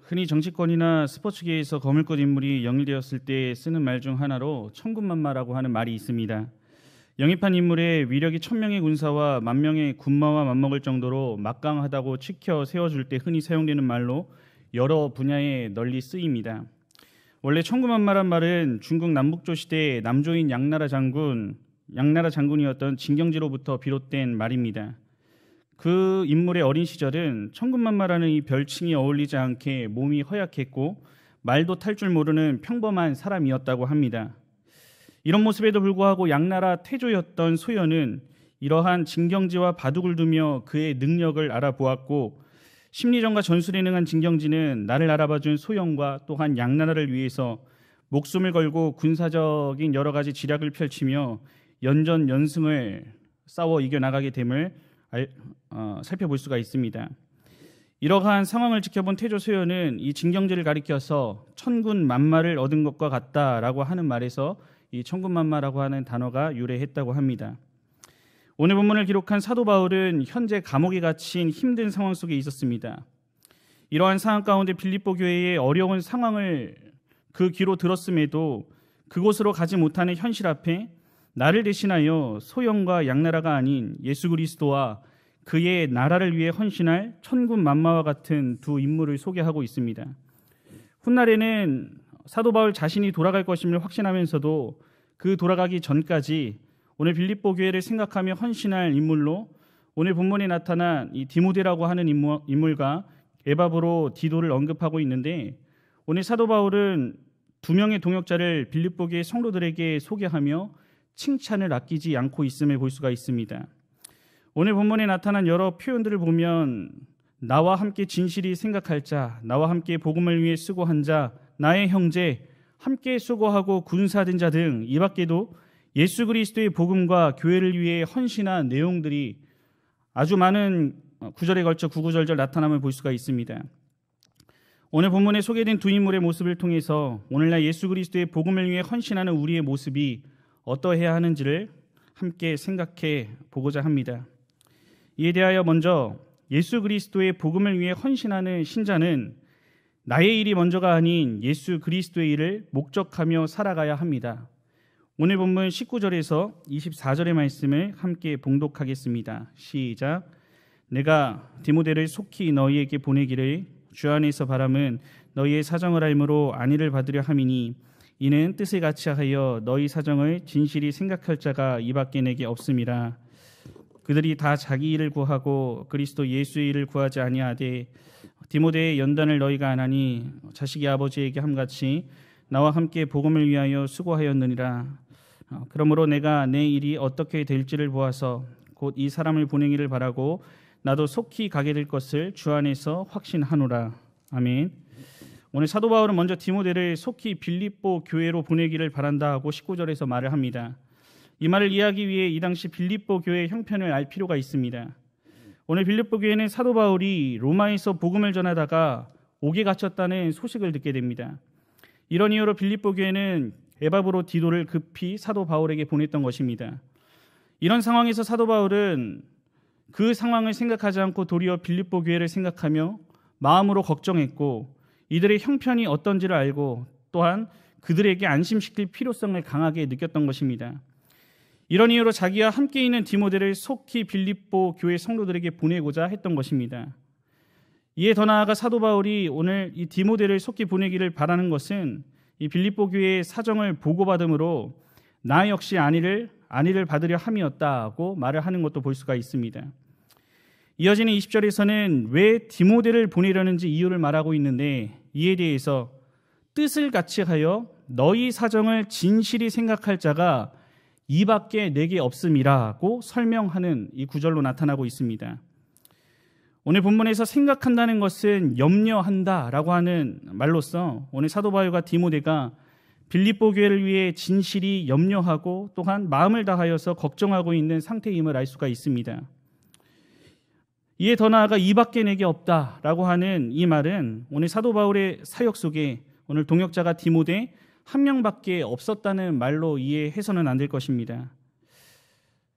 흔히 정치권이나 스포츠계에서 거물급 인물이 영입되었을 때 쓰는 말 중 하나로 천군만마라고 하는 말이 있습니다. 영입한 인물의 위력이 1000명의 군사와 10,000명의 군마와 맞먹을 정도로 막강하다고 치켜 세워줄 때 흔히 사용되는 말로 여러 분야에 널리 쓰입니다. 원래 천군만마란 말은 중국 남북조 시대 남조인 양나라 장군이었던 진경지로부터 비롯된 말입니다. 그 인물의 어린 시절은 천군만마라는 이 별칭이 어울리지 않게 몸이 허약했고 말도 탈 줄 모르는 평범한 사람이었다고 합니다. 이런 모습에도 불구하고 양나라 태조였던 소연은 이러한 진경지와 바둑을 두며 그의 능력을 알아보았고, 심리전과 전술에 능한 진경지는 나를 알아봐준 소연과 또한 양나라를 위해서 목숨을 걸고 군사적인 여러 가지 지략을 펼치며 연전연승을 싸워 이겨나가게 됨을 살펴볼 수가 있습니다. 이러한 상황을 지켜본 태조 소연은 이 진경지를 가리켜서 천군만마를 얻은 것과 같다라고 하는 말에서 이 천군만마라고 하는 단어가 유래했다고 합니다. 오늘 본문을 기록한 사도 바울은 현재 감옥에 갇힌 힘든 상황 속에 있었습니다. 이러한 상황 가운데 빌립보 교회의 어려운 상황을 그 귀로 들었음에도 그곳으로 가지 못하는 현실 앞에 나를 대신하여 소영과 양나라가 아닌 예수 그리스도와 그의 나라를 위해 헌신할 천군만마와 같은 두 인물을 소개하고 있습니다. 훗날에는 사도 바울 자신이 돌아갈 것임을 확신하면서도 그 돌아가기 전까지 오늘 빌립보 교회를 생각하며 헌신할 인물로 오늘 본문에 나타난 이 디모데라고 하는 인물과 에바브로 디도를 언급하고 있는데, 오늘 사도 바울은 두 명의 동역자를 빌립보 교회 성도들에게 소개하며 칭찬을 아끼지 않고 있음을 볼 수가 있습니다. 오늘 본문에 나타난 여러 표현들을 보면 나와 함께 진실이 생각할 자, 나와 함께 복음을 위해 수고한 자, 나의 형제, 함께 수고하고 군사된 자 등 이 밖에도 예수 그리스도의 복음과 교회를 위해 헌신한 내용들이 아주 많은 구절에 걸쳐 구구절절 나타남을 볼 수가 있습니다. 오늘 본문에 소개된 두 인물의 모습을 통해서 오늘날 예수 그리스도의 복음을 위해 헌신하는 우리의 모습이 어떠해야 하는지를 함께 생각해 보고자 합니다. 이에 대하여 먼저 예수 그리스도의 복음을 위해 헌신하는 신자는 나의 일이 먼저가 아닌 예수 그리스도의 일을 목적하며 살아가야 합니다. 오늘 본문 19절에서 24절의 말씀을 함께 봉독하겠습니다. 시작. 내가 디모데를 속히 너희에게 보내기를 주 안에서 바람은 너희의 사정을 알므로 안위를 받으려 함이니 이는 뜻을 같이 하여 너희 사정을 진실이 생각할 자가 이밖에 내게 없음이라. 그들이 다 자기 일을 구하고 그리스도 예수의 일을 구하지 아니하되 디모데의 연단을 너희가 안 하니 자식이 아버지에게 함같이 나와 함께 복음을 위하여 수고하였느니라. 그러므로 내가 내 일이 어떻게 될지를 보아서 곧 이 사람을 보내기를 바라고 나도 속히 가게 될 것을 주 안에서 확신하노라. 아멘. 오늘 사도 바울은 먼저 디모데를 속히 빌립보 교회로 보내기를 바란다 하고 19절에서 말을 합니다. 이 말을 이해하기 위해 이 당시 빌립보 교회의 형편을 알 필요가 있습니다. 오늘 빌립보 교회는 사도 바울이 로마에서 복음을 전하다가 옥에 갇혔다는 소식을 듣게 됩니다. 이런 이유로 빌립보 교회는 에바브로 디도를 급히 사도 바울에게 보냈던 것입니다. 이런 상황에서 사도 바울은 그 상황을 생각하지 않고 도리어 빌립보 교회를 생각하며 마음으로 걱정했고 이들의 형편이 어떤지를 알고 또한 그들에게 안심시킬 필요성을 강하게 느꼈던 것입니다. 이런 이유로 자기와 함께 있는 디모데를 속히 빌립보 교회 성도들에게 보내고자 했던 것입니다. 이에 더 나아가 사도 바울이 오늘 이 디모데를 속히 보내기를 바라는 것은 이 빌립보 교회의 사정을 보고받음으로 나 역시 안위를 받으려 함이었다고 말을 하는 것도 볼 수가 있습니다. 이어지는 20절에서는 왜 디모데를 보내려는지 이유를 말하고 있는데, 이에 대해서 뜻을 같이 하여 너희 사정을 진실이 생각할 자가 이밖에 내게 없음이라고 설명하는 이 구절로 나타나고 있습니다. 오늘 본문에서 생각한다는 것은 염려한다라고 하는 말로써 오늘 사도 바울과 디모데가 빌립보 교회를 위해 진실이 염려하고 또한 마음을 다하여서 걱정하고 있는 상태임을 알 수가 있습니다. 이에 더 나아가 이밖에 내게 없다라고 하는 이 말은 오늘 사도 바울의 사역 속에 오늘 동역자가 디모데 한 명밖에 없었다는 말로 이해해서는 안 될 것입니다.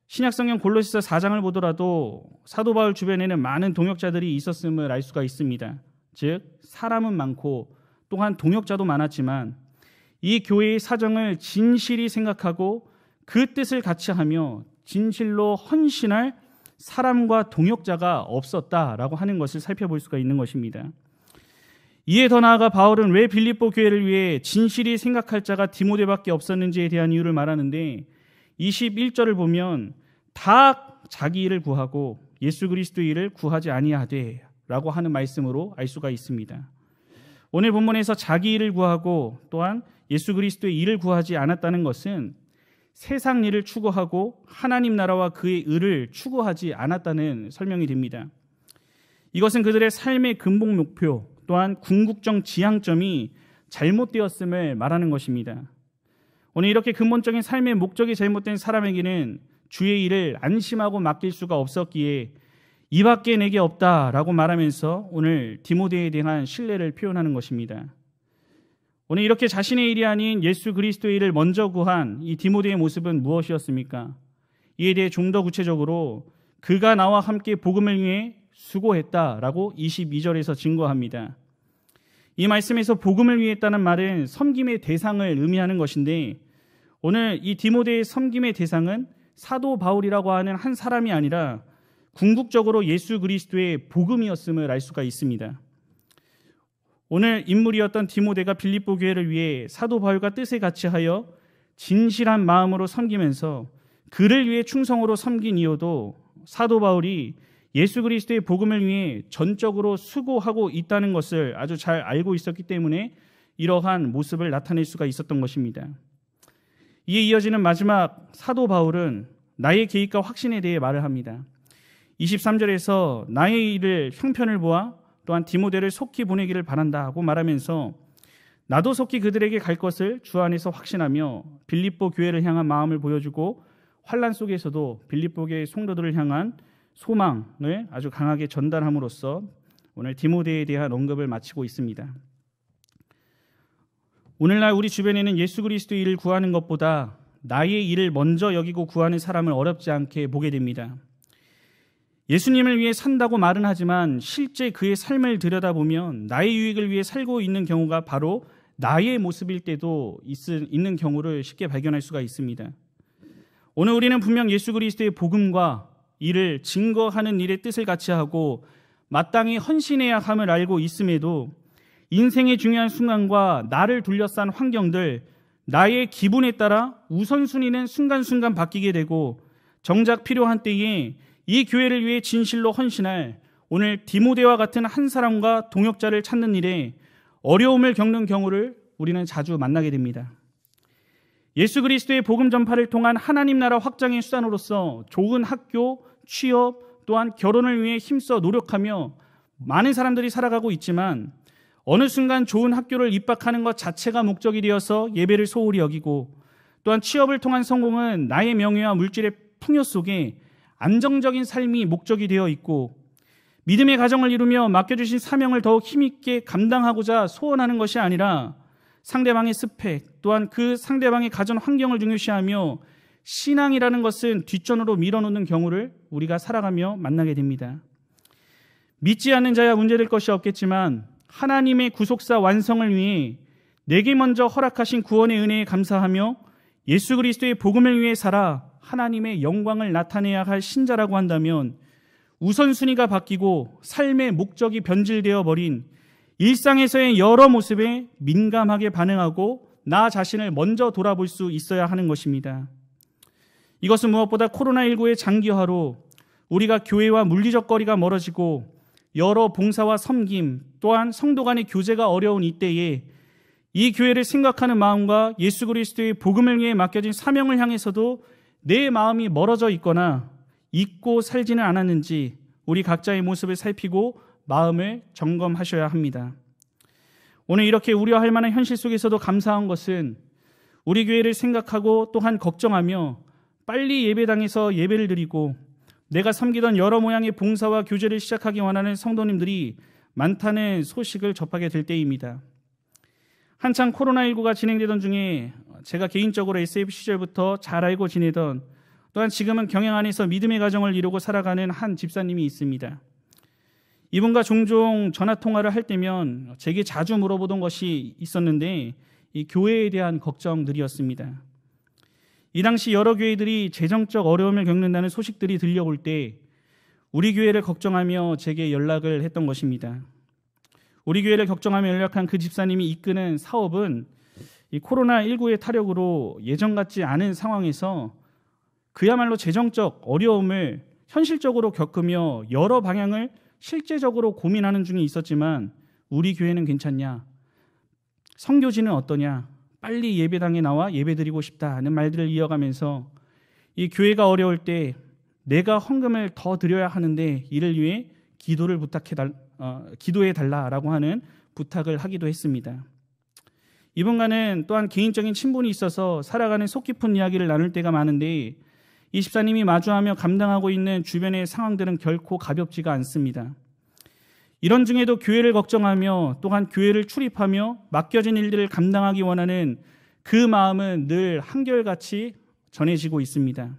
신약성경 골로새서 4장을 보더라도 사도 바울 주변에는 많은 동역자들이 있었음을 알 수가 있습니다. 즉 사람은 많고 또한 동역자도 많았지만 이 교회의 사정을 진실히 생각하고 그 뜻을 같이 하며 진실로 헌신할 사람과 동역자가 없었다라고 하는 것을 살펴볼 수가 있는 것입니다. 이에 더 나아가 바울은 왜 빌립보 교회를 위해 진실히 생각할 자가 디모데밖에 없었는지에 대한 이유를 말하는데 21절을 보면 다 자기 일을 구하고 예수 그리스도의 일을 구하지 아니하되 라고 하는 말씀으로 알 수가 있습니다. 오늘 본문에서 자기 일을 구하고 또한 예수 그리스도의 일을 구하지 않았다는 것은 세상 일을 추구하고 하나님 나라와 그의 의를 추구하지 않았다는 설명이 됩니다. 이것은 그들의 삶의 근본 목표 또한 궁극적 지향점이 잘못되었음을 말하는 것입니다. 오늘 이렇게 근본적인 삶의 목적이 잘못된 사람에게는 주의 일을 안심하고 맡길 수가 없었기에 이밖에 내게 없다라고 말하면서 오늘 디모데에 대한 신뢰를 표현하는 것입니다. 오늘 이렇게 자신의 일이 아닌 예수 그리스도의 일을 먼저 구한 이 디모데의 모습은 무엇이었습니까? 이에 대해 좀 더 구체적으로 그가 나와 함께 복음을 위해 수고했다라고 22절에서 증거합니다. 이 말씀에서 복음을 위해 했다는 말은 섬김의 대상을 의미하는 것인데 오늘 이 디모데의 섬김의 대상은 사도 바울이라고 하는 한 사람이 아니라 궁극적으로 예수 그리스도의 복음이었음을 알 수가 있습니다. 오늘 인물이었던 디모데가 빌립보 교회를 위해 사도 바울과 뜻에 같이하여 진실한 마음으로 섬기면서 그를 위해 충성으로 섬긴 이유도 사도 바울이 예수 그리스도의 복음을 위해 전적으로 수고하고 있다는 것을 아주 잘 알고 있었기 때문에 이러한 모습을 나타낼 수가 있었던 것입니다. 이에 이어지는 마지막 사도 바울은 나의 계획과 확신에 대해 말을 합니다. 23절에서 나의 일을 형편을 보아 또한 디모데를 속히 보내기를 바란다 하고 말하면서 나도 속히 그들에게 갈 것을 주 안에서 확신하며 빌립보 교회를 향한 마음을 보여주고 환난 속에서도 빌립보 교회 성도들을 향한 소망을 아주 강하게 전달함으로써 오늘 디모데에 대한 언급을 마치고 있습니다. 오늘날 우리 주변에는 예수 그리스도의 일을 구하는 것보다 나의 일을 먼저 여기고 구하는 사람을 어렵지 않게 보게 됩니다. 예수님을 위해 산다고 말은 하지만 실제 그의 삶을 들여다보면 나의 유익을 위해 살고 있는 경우가 바로 나의 모습일 때도 있는 경우를 쉽게 발견할 수가 있습니다. 오늘 우리는 분명 예수 그리스도의 복음과 이를 증거하는 일의 뜻을 같이 하고 마땅히 헌신해야 함을 알고 있음에도 인생의 중요한 순간과 나를 둘러싼 환경들, 나의 기분에 따라 우선순위는 순간순간 바뀌게 되고 정작 필요한 때에 이 교회를 위해 진실로 헌신할 오늘 디모데와 같은 한 사람과 동역자를 찾는 일에 어려움을 겪는 경우를 우리는 자주 만나게 됩니다. 예수 그리스도의 복음 전파를 통한 하나님 나라 확장의 수단으로서 좋은 학교, 취업, 또한 결혼을 위해 힘써 노력하며 많은 사람들이 살아가고 있지만 어느 순간 좋은 학교를 입학하는 것 자체가 목적이 되어서 예배를 소홀히 여기고 또한 취업을 통한 성공은 나의 명예와 물질의 풍요 속에 안정적인 삶이 목적이 되어 있고 믿음의 가정을 이루며 맡겨주신 사명을 더욱 힘있게 감당하고자 소원하는 것이 아니라 상대방의 스펙 또한 그 상대방의 가정 환경을 중요시하며 신앙이라는 것은 뒷전으로 밀어놓는 경우를 우리가 살아가며 만나게 됩니다. 믿지 않는 자야 문제될 것이 없겠지만 하나님의 구속사 완성을 위해 내게 먼저 허락하신 구원의 은혜에 감사하며 예수 그리스도의 복음을 위해 살아 하나님의 영광을 나타내야 할 신자라고 한다면 우선순위가 바뀌고 삶의 목적이 변질되어 버린 일상에서의 여러 모습에 민감하게 반응하고 나 자신을 먼저 돌아볼 수 있어야 하는 것입니다. 이것은 무엇보다 코로나19의 장기화로 우리가 교회와 물리적 거리가 멀어지고 여러 봉사와 섬김 또한 성도 간의 교제가 어려운 이때에 이 교회를 생각하는 마음과 예수 그리스도의 복음을 위해 맡겨진 사명을 향해서도 내 마음이 멀어져 있거나 잊고 살지는 않았는지 우리 각자의 모습을 살피고 마음을 점검하셔야 합니다. 오늘 이렇게 우려할 만한 현실 속에서도 감사한 것은 우리 교회를 생각하고 또한 걱정하며 빨리 예배당에서 예배를 드리고 내가 섬기던 여러 모양의 봉사와 교제를 시작하기 원하는 성도님들이 많다는 소식을 접하게 될 때입니다. 한창 코로나19가 진행되던 중에 제가 개인적으로 SF 시절부터 잘 알고 지내던 또한 지금은 경영 안에서 믿음의 가정을 이루고 살아가는 한 집사님이 있습니다. 이분과 종종 전화 통화를 할 때면 제게 자주 물어보던 것이 있었는데 이 교회에 대한 걱정들이었습니다. 이 당시 여러 교회들이 재정적 어려움을 겪는다는 소식들이 들려올 때 우리 교회를 걱정하며 제게 연락을 했던 것입니다. 우리 교회를 걱정하며 연락한 그 집사님이 이끄는 사업은 이 코로나19의 타력으로 예전 같지 않은 상황에서 그야말로 재정적 어려움을 현실적으로 겪으며 여러 방향을 실제적으로 고민하는 중에 있었지만 우리 교회는 괜찮냐? 선교지는 어떠냐? 빨리 예배당에 나와 예배드리고 싶다는 말들을 이어가면서 이 교회가 어려울 때 내가 헌금을 더 드려야 하는데 이를 위해 기도해 달라라고 하는 부탁을 하기도 했습니다. 이분과는 또한 개인적인 친분이 있어서 살아가는 속 깊은 이야기를 나눌 때가 많은데 이 집사님이 마주하며 감당하고 있는 주변의 상황들은 결코 가볍지가 않습니다. 이런 중에도 교회를 걱정하며 또한 교회를 출입하며 맡겨진 일들을 감당하기 원하는 그 마음은 늘 한결같이 전해지고 있습니다.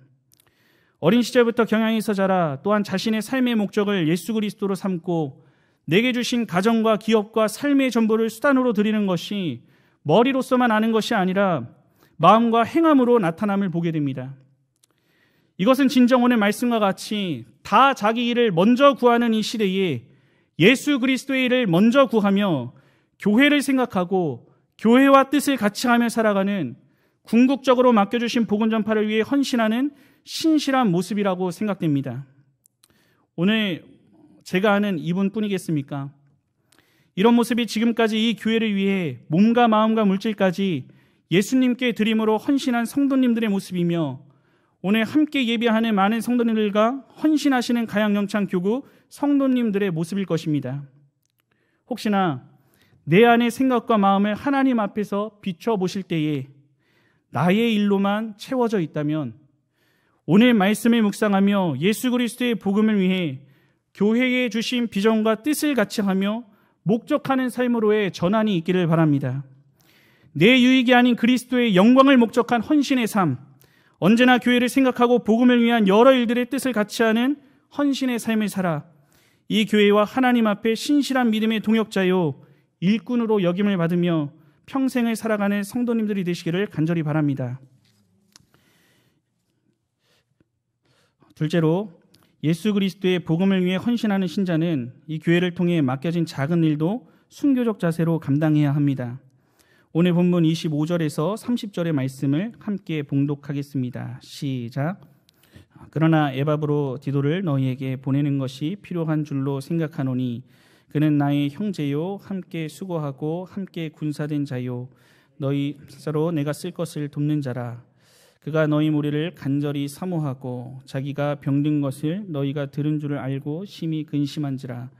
어린 시절부터 경향에서 자라 또한 자신의 삶의 목적을 예수 그리스도로 삼고 내게 주신 가정과 기업과 삶의 전부를 수단으로 드리는 것이 머리로서만 아는 것이 아니라 마음과 행함으로 나타남을 보게 됩니다. 이것은 진정 오늘 말씀과 같이 다 자기 일을 먼저 구하는 이 시대에 예수 그리스도의 일을 먼저 구하며 교회를 생각하고 교회와 뜻을 같이 하며 살아가는 궁극적으로 맡겨주신 복음 전파를 위해 헌신하는 신실한 모습이라고 생각됩니다. 오늘 제가 아는 이분뿐이겠습니까? 이런 모습이 지금까지 이 교회를 위해 몸과 마음과 물질까지 예수님께 드림으로 헌신한 성도님들의 모습이며 오늘 함께 예배하는 많은 성도님들과 헌신하시는 가양영창교구 성도님들의 모습일 것입니다. 혹시나 내 안의 생각과 마음을 하나님 앞에서 비춰보실 때에 나의 일로만 채워져 있다면 오늘 말씀을 묵상하며 예수 그리스도의 복음을 위해 교회에 주신 비전과 뜻을 같이 하며 목적하는 삶으로의 전환이 있기를 바랍니다. 내 유익이 아닌 그리스도의 영광을 목적한 헌신의 삶, 언제나 교회를 생각하고 복음을 위한 여러 일들의 뜻을 같이 하는 헌신의 삶을 살아 이 교회와 하나님 앞에 신실한 믿음의 동역자요 일꾼으로 역임을 받으며 평생을 살아가는 성도님들이 되시기를 간절히 바랍니다. 둘째로 예수 그리스도의 복음을 위해 헌신하는 신자는 이 교회를 통해 맡겨진 작은 일도 순교적 자세로 감당해야 합니다. 오늘 본문 25절에서 30절의 말씀을 함께 봉독하겠습니다. 시작. 그러나 에바브로 디도를 너희에게 보내는 것이 필요한 줄로 생각하노니 그는 나의 형제요 함께 수고하고 함께 군사된 자요 너희 스스로 내가 쓸 것을 돕는 자라. 그가 너희 무리를 간절히 사모하고 자기가 병든 것을 너희가 들은 줄을 알고 심히 근심한지라.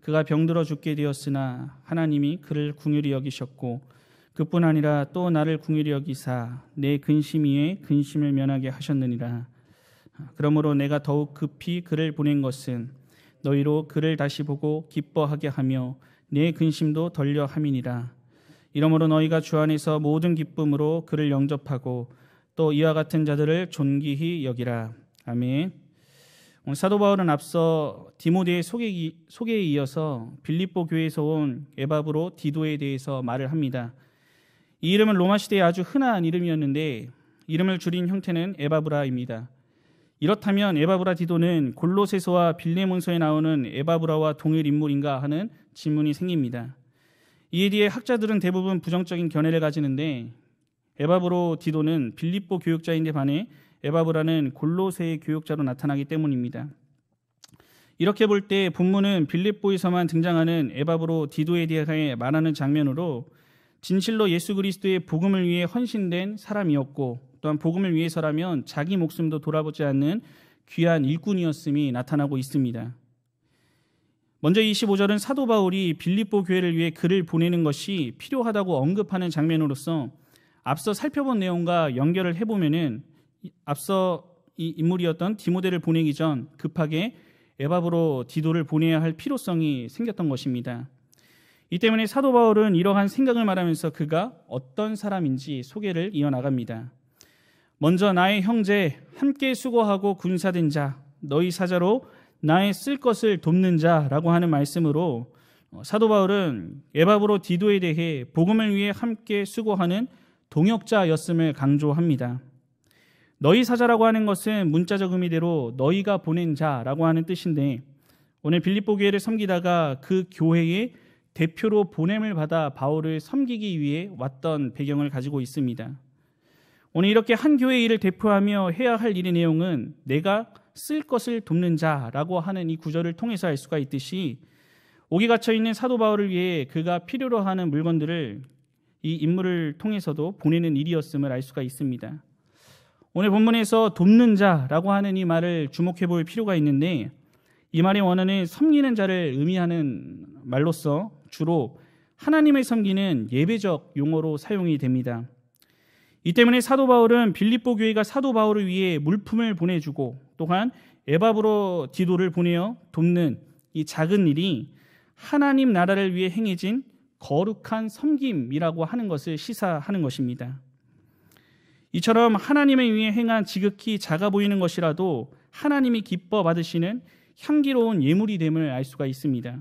그가 병들어 죽게 되었으나 하나님이 그를 긍휼히 여기셨고 그뿐 아니라 또 나를 긍휼히 여기사 내 근심 위에 근심을 면하게 하셨느니라. 그러므로 내가 더욱 급히 그를 보낸 것은 너희로 그를 다시 보고 기뻐하게 하며 내 근심도 덜려 함이니라. 이러므로 너희가 주 안에서 모든 기쁨으로 그를 영접하고 또 이와 같은 자들을 존귀히 여기라. 아멘. 오늘 사도 바울은 앞서 디모데의 소개에 이어서 빌립보 교회에서 온 에바브로 디도에 대해서 말을 합니다. 이 이름은 로마 시대에 아주 흔한 이름이었는데 이름을 줄인 형태는 에바브라입니다. 이렇다면 에바브라 디도는 골로새서와 빌레몬서에 나오는 에바브라와 동일 인물인가 하는 질문이 생깁니다. 이에 대해 학자들은 대부분 부정적인 견해를 가지는데 에바브로 디도는 빌립보 교육자인데 반해 에바브라는 골로새의 교육자로 나타나기 때문입니다. 이렇게 볼 때 본문은 빌립보에서만 등장하는 에바브로 디도에 대해 말하는 장면으로 진실로 예수 그리스도의 복음을 위해 헌신된 사람이었고 또한 복음을 위해서라면 자기 목숨도 돌아보지 않는 귀한 일꾼이었음이 나타나고 있습니다. 먼저 25절은 사도 바울이 빌립보 교회를 위해 글을 보내는 것이 필요하다고 언급하는 장면으로서 앞서 살펴본 내용과 연결을 해보면은 앞서 이 인물이었던 디모데를 보내기 전 급하게 에바브로 디도를 보내야 할 필요성이 생겼던 것입니다. 이 때문에 사도 바울은 이러한 생각을 말하면서 그가 어떤 사람인지 소개를 이어나갑니다. 먼저 나의 형제 함께 수고하고 군사된 자 너희 사자로 나의 쓸 것을 돕는 자라고 하는 말씀으로 사도 바울은 에바브로디도에 대해 복음을 위해 함께 수고하는 동역자였음을 강조합니다. 너희 사자라고 하는 것은 문자적 의미대로 너희가 보낸 자라고 하는 뜻인데, 오늘 빌립보 교회를 섬기다가 그 교회의 대표로 보냄을 받아 바울을 섬기기 위해 왔던 배경을 가지고 있습니다. 오늘 이렇게 한 교회의 일을 대표하며 해야 할 일의 내용은 내가 쓸 것을 돕는 자라고 하는 이 구절을 통해서 알 수가 있듯이, 옥에 갇혀 있는 사도 바울을 위해 그가 필요로 하는 물건들을 이 인물을 통해서도 보내는 일이었음을 알 수가 있습니다. 오늘 본문에서 돕는 자라고 하는 이 말을 주목해 볼 필요가 있는데, 이 말의 원어는 섬기는 자를 의미하는 말로서 주로 하나님을 섬기는 예배적 용어로 사용이 됩니다. 이 때문에 사도 바울은 빌립보 교회가 사도 바울을 위해 물품을 보내주고 또한 에바브로디도를 보내어 돕는 이 작은 일이 하나님 나라를 위해 행해진 거룩한 섬김이라고 하는 것을 시사하는 것입니다. 이처럼 하나님을 위해 행한 지극히 작아 보이는 것이라도 하나님이 기뻐 받으시는 향기로운 예물이 됨을 알 수가 있습니다.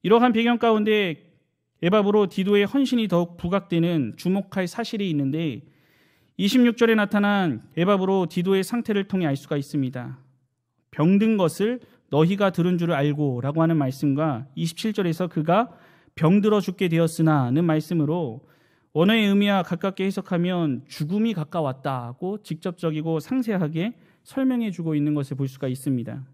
이러한 배경 가운데 에바브로디도의 헌신이 더욱 부각되는 주목할 사실이 있는데, 26절에 나타난 에바브로디도의 상태를 통해 알 수가 있습니다. 병든 것을 너희가 들은 줄 알고 라고 하는 말씀과 27절에서 그가 병들어 죽게 되었으나는 말씀으로 원어의 의미와 가깝게 해석하면 죽음이 가까웠다고 직접적이고 상세하게 설명해 주고 있는 것을 볼 수가 있습니다.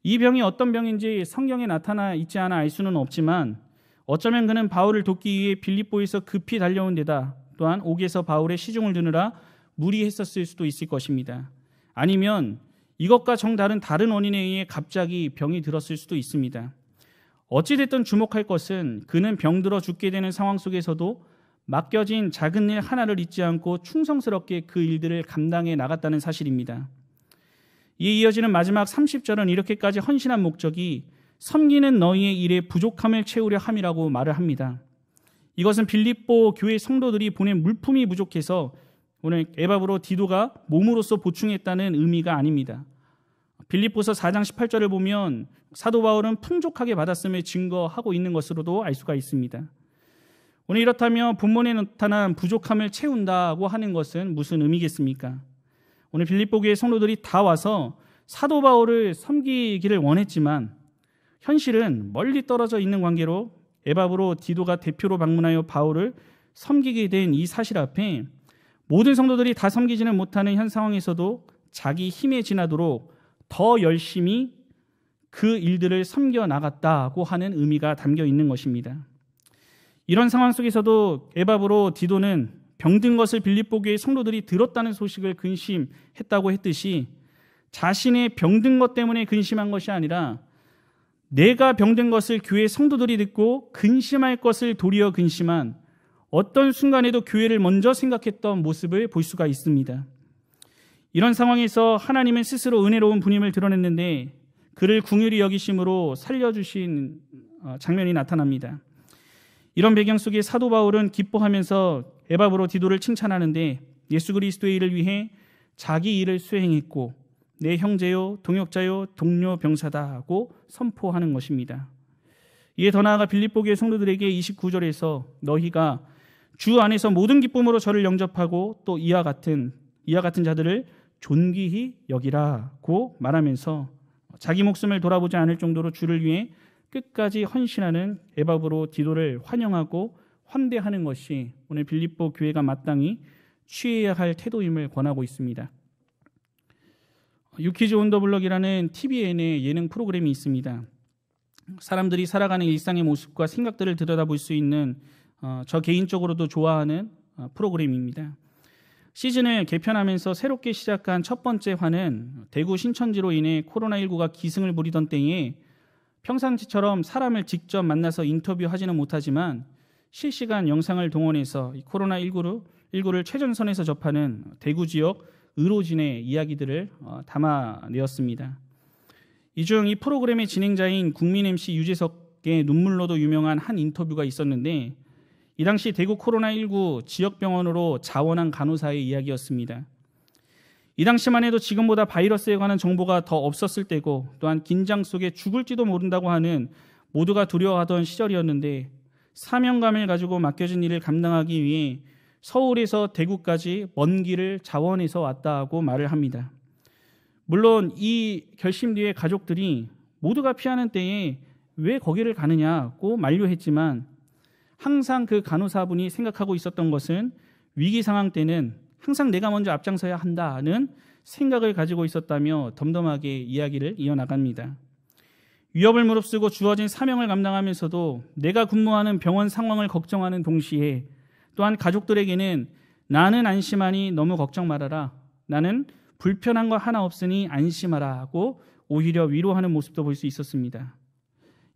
이 병이 어떤 병인지 성경에 나타나 있지 않아 알 수는 없지만, 어쩌면 그는 바울을 돕기 위해 빌립보에서 급히 달려온 데다 또한 옥에서 바울의 시중을 드느라 무리했었을 수도 있을 것입니다. 아니면 이것과 정다른 다른 원인에 의해 갑자기 병이 들었을 수도 있습니다. 어찌됐든 주목할 것은 그는 병들어 죽게 되는 상황 속에서도 맡겨진 작은 일 하나를 잊지 않고 충성스럽게 그 일들을 감당해 나갔다는 사실입니다. 이에 이어지는 마지막 30절은 이렇게까지 헌신한 목적이 섬기는 너희의 일에 부족함을 채우려 함이라고 말을 합니다. 이것은 빌립보 교회 성도들이 보낸 물품이 부족해서 오늘 에바브로디도가 몸으로써 보충했다는 의미가 아닙니다. 빌립보서 4장 18절을 보면 사도 바울은 풍족하게 받았음을 증거하고 있는 것으로도 알 수가 있습니다. 오늘 이렇다면 본문에 나타난 부족함을 채운다고 하는 것은 무슨 의미겠습니까? 오늘 빌립보 교회 성도들이 다 와서 사도 바울을 섬기기를 원했지만 현실은 멀리 떨어져 있는 관계로 에바브로디도가 대표로 방문하여 바울을 섬기게 된 이 사실 앞에 모든 성도들이 다 섬기지는 못하는 현 상황에서도 자기 힘에 지나도록 더 열심히 그 일들을 섬겨 나갔다고 하는 의미가 담겨 있는 것입니다. 이런 상황 속에서도 에바브로디도는 병든 것을 빌립보 교회 성도들이 들었다는 소식을 근심했다고 했듯이, 자신의 병든 것 때문에 근심한 것이 아니라 내가 병든 것을 교회 성도들이 듣고 근심할 것을 도리어 근심한, 어떤 순간에도 교회를 먼저 생각했던 모습을 볼 수가 있습니다. 이런 상황에서 하나님은 스스로 은혜로운 분임을 드러냈는데 그를 긍휼히 여기심으로 살려주신 장면이 나타납니다. 이런 배경 속에 사도 바울은 기뻐하면서 에바브로디도를 칭찬하는데, 예수 그리스도의 일을 위해 자기 일을 수행했고 내 형제요 동역자요 동료 병사다고 선포하는 것입니다. 이에 더 나아가 빌립보 교회 성도들에게 29절에서 너희가 주 안에서 모든 기쁨으로 저를 영접하고 또 이와 같은 자들을 존귀히 여기라고 말하면서 자기 목숨을 돌아보지 않을 정도로 주를 위해 끝까지 헌신하는 에바브로디도를 환영하고 환대하는 것이 오늘 빌립보 교회가 마땅히 취해야 할 태도임을 권하고 있습니다. 유키즈 온 더 블럭이라는 TVN의 예능 프로그램이 있습니다. 사람들이 살아가는 일상의 모습과 생각들을 들여다볼 수 있는 저 개인적으로도 좋아하는 프로그램입니다. 시즌을 개편하면서 새롭게 시작한 첫 번째 화는 대구 신천지로 인해 코로나19가 기승을 부리던 때에 평상시처럼 사람을 직접 만나서 인터뷰하지는 못하지만 실시간 영상을 동원해서 코로나19를 최전선에서 접하는 대구 지역 의료진의 이야기들을 담아내었습니다. 이 중 이 프로그램의 진행자인 국민 MC 유재석의 눈물로도 유명한 한 인터뷰가 있었는데, 이 당시 대구 코로나19 지역병원으로 자원한 간호사의 이야기였습니다. 이 당시만 해도 지금보다 바이러스에 관한 정보가 더 없었을 때고 또한 긴장 속에 죽을지도 모른다고 하는 모두가 두려워하던 시절이었는데 사명감을 가지고 맡겨진 일을 감당하기 위해 서울에서 대구까지 먼 길을 자원해서 왔다고 말을 합니다. 물론 이 결심 뒤에 가족들이 모두가 피하는 때에 왜 거기를 가느냐고 만류했지만 항상 그 간호사분이 생각하고 있었던 것은 위기 상황 때는 항상 내가 먼저 앞장서야 한다는 생각을 가지고 있었다며 덤덤하게 이야기를 이어나갑니다. 위협을 무릅쓰고 주어진 사명을 감당하면서도 내가 근무하는 병원 상황을 걱정하는 동시에 또한 가족들에게는 나는 안심하니 너무 걱정 말아라. 나는 불편한 거 하나 없으니 안심하라 하고 오히려 위로하는 모습도 볼 수 있었습니다.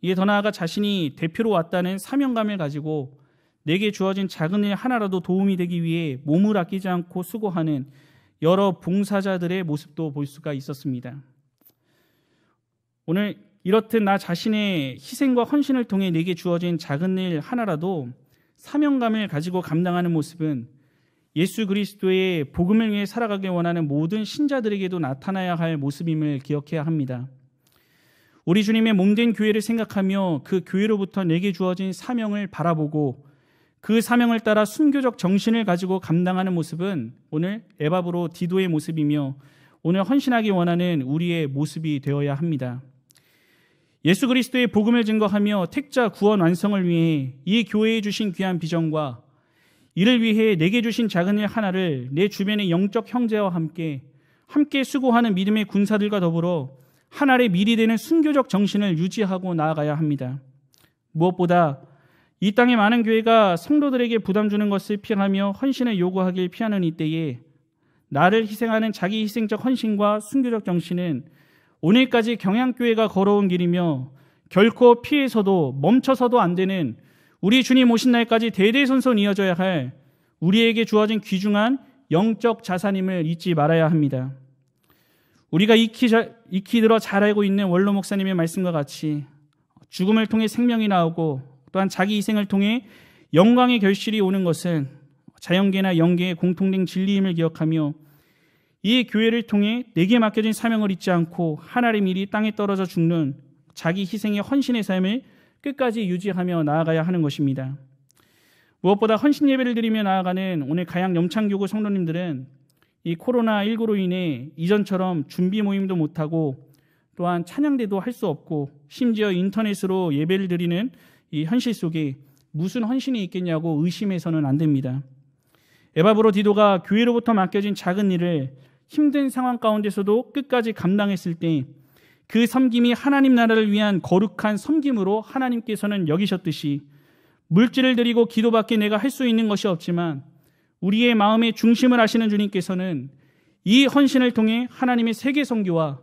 이에 더 나아가 자신이 대표로 왔다는 사명감을 가지고 내게 주어진 작은 일 하나라도 도움이 되기 위해 몸을 아끼지 않고 수고하는 여러 봉사자들의 모습도 볼 수가 있었습니다. 오늘 이렇듯 나 자신의 희생과 헌신을 통해 내게 주어진 작은 일 하나라도 사명감을 가지고 감당하는 모습은 예수 그리스도의 복음을 위해 살아가길 원하는 모든 신자들에게도 나타나야 할 모습임을 기억해야 합니다. 우리 주님의 몸된 교회를 생각하며 그 교회로부터 내게 주어진 사명을 바라보고 그 사명을 따라 순교적 정신을 가지고 감당하는 모습은 오늘 에바브로 디도의 모습이며 오늘 헌신하기 원하는 우리의 모습이 되어야 합니다. 예수 그리스도의 복음을 증거하며 택자 구원 완성을 위해 이 교회에 주신 귀한 비전과 이를 위해 내게 주신 작은 일 하나를 내 주변의 영적 형제와 함께 수고하는 믿음의 군사들과 더불어 하나의 밀이 되는 순교적 정신을 유지하고 나아가야 합니다. 무엇보다 이 땅의 많은 교회가 성도들에게 부담 주는 것을 피하며 헌신을 요구하길 피하는 이때에 나를 희생하는 자기 희생적 헌신과 순교적 정신은 오늘까지 경향교회가 걸어온 길이며 결코 피해서도 멈춰서도 안 되는 우리 주님 오신 날까지 대대손손 이어져야 할 우리에게 주어진 귀중한 영적 자산임을 잊지 말아야 합니다. 우리가 익히 들어 잘 알고 있는 원로 목사님의 말씀과 같이 죽음을 통해 생명이 나오고 또한 자기 희생을 통해 영광의 결실이 오는 것은 자연계나 영계의 공통된 진리임을 기억하며 이 교회를 통해 내게 맡겨진 사명을 잊지 않고 하나님의 일이 땅에 떨어져 죽는 자기 희생의 헌신의 삶을 끝까지 유지하며 나아가야 하는 것입니다. 무엇보다 헌신 예배를 드리며 나아가는 오늘 가양 염창교구 성도님들은 이 코로나19로 인해 이전처럼 준비 모임도 못하고 또한 찬양대도 할 수 없고 심지어 인터넷으로 예배를 드리는 이 현실 속에 무슨 헌신이 있겠냐고 의심해서는 안 됩니다. 에바브로 디도가 교회로부터 맡겨진 작은 일을 힘든 상황 가운데서도 끝까지 감당했을 때 그 섬김이 하나님 나라를 위한 거룩한 섬김으로 하나님께서는 여기셨듯이 물질을 드리고 기도밖에 내가 할 수 있는 것이 없지만 우리의 마음의 중심을 아시는 주님께서는 이 헌신을 통해 하나님의 세계 선교와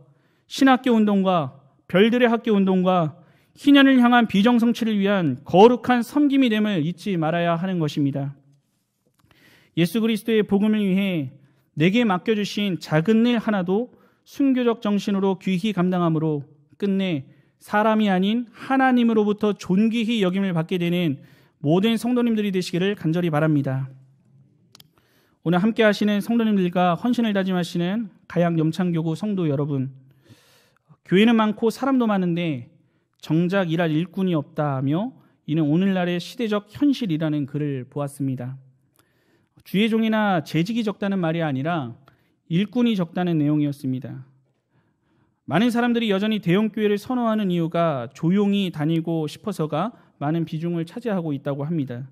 신학교 운동과 별들의 학교 운동과 희년을 향한 비정 성취를 위한 거룩한 섬김이 됨을 잊지 말아야 하는 것입니다. 예수 그리스도의 복음을 위해 내게 맡겨주신 작은 일 하나도 순교적 정신으로 귀히 감당함으로 끝내 사람이 아닌 하나님으로부터 존귀히 여김을 받게 되는 모든 성도님들이 되시기를 간절히 바랍니다. 오늘 함께 하시는 성도님들과 헌신을 다짐하시는 가양 염창교구 성도 여러분, 교회는 많고 사람도 많은데 정작 일할 일꾼이 없다며 이는 오늘날의 시대적 현실이라는 글을 보았습니다. 주의 종이나 재직이 적다는 말이 아니라 일꾼이 적다는 내용이었습니다. 많은 사람들이 여전히 대형교회를 선호하는 이유가 조용히 다니고 싶어서가 많은 비중을 차지하고 있다고 합니다.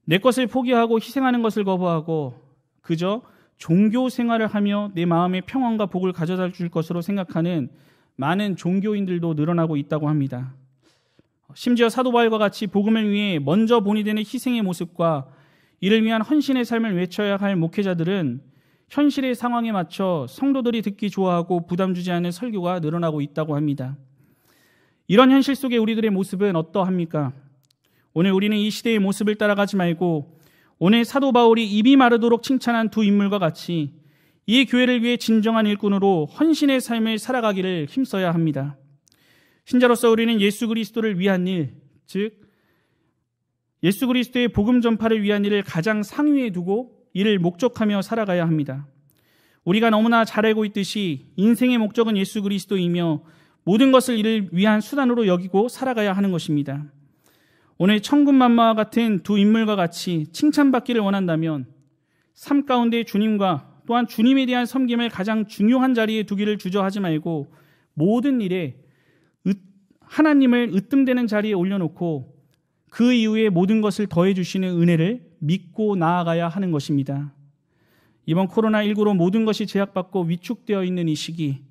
내 것을 포기하고 희생하는 것을 거부하고 그저 종교 생활을 하며 내 마음의 평안과 복을 가져다 줄 것으로 생각하는 많은 종교인들도 늘어나고 있다고 합니다. 심지어 사도 바울과 같이 복음을 위해 먼저 본이 되는 희생의 모습과 이를 위한 헌신의 삶을 외쳐야 할 목회자들은 현실의 상황에 맞춰 성도들이 듣기 좋아하고 부담 주지 않는 설교가 늘어나고 있다고 합니다. 이런 현실 속에 우리들의 모습은 어떠합니까? 오늘 우리는 이 시대의 모습을 따라가지 말고 오늘 사도 바울이 입이 마르도록 칭찬한 두 인물과 같이 이 교회를 위해 진정한 일꾼으로 헌신의 삶을 살아가기를 힘써야 합니다. 신자로서 우리는 예수 그리스도를 위한 일, 즉 예수 그리스도의 복음 전파를 위한 일을 가장 상위에 두고 이를 목적하며 살아가야 합니다. 우리가 너무나 잘 알고 있듯이 인생의 목적은 예수 그리스도이며 모든 것을 이를 위한 수단으로 여기고 살아가야 하는 것입니다. 오늘 천군만마와 같은 두 인물과 같이 칭찬받기를 원한다면 삶 가운데 주님과 또한 주님에 대한 섬김을 가장 중요한 자리에 두기를 주저하지 말고 모든 일에 하나님을 으뜸되는 자리에 올려놓고 그 이후에 모든 것을 더해 주시는 은혜를 믿고 나아가야 하는 것입니다. 이번 코로나19로 모든 것이 제약받고 위축되어 있는 이 시기,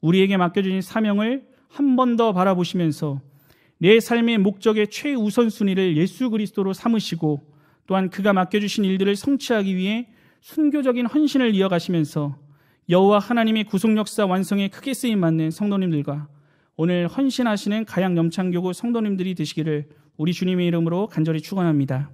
우리에게 맡겨주신 사명을 한 번 더 바라보시면서 내 삶의 목적의 최우선순위를 예수 그리스도로 삼으시고 또한 그가 맡겨주신 일들을 성취하기 위해 순교적인 헌신을 이어가시면서 여호와 하나님의 구속 역사 완성에 크게 쓰임받는 성도님들과 오늘 헌신하시는 가양 염창교구 성도님들이 되시기를 우리 주님의 이름으로 간절히 축원합니다.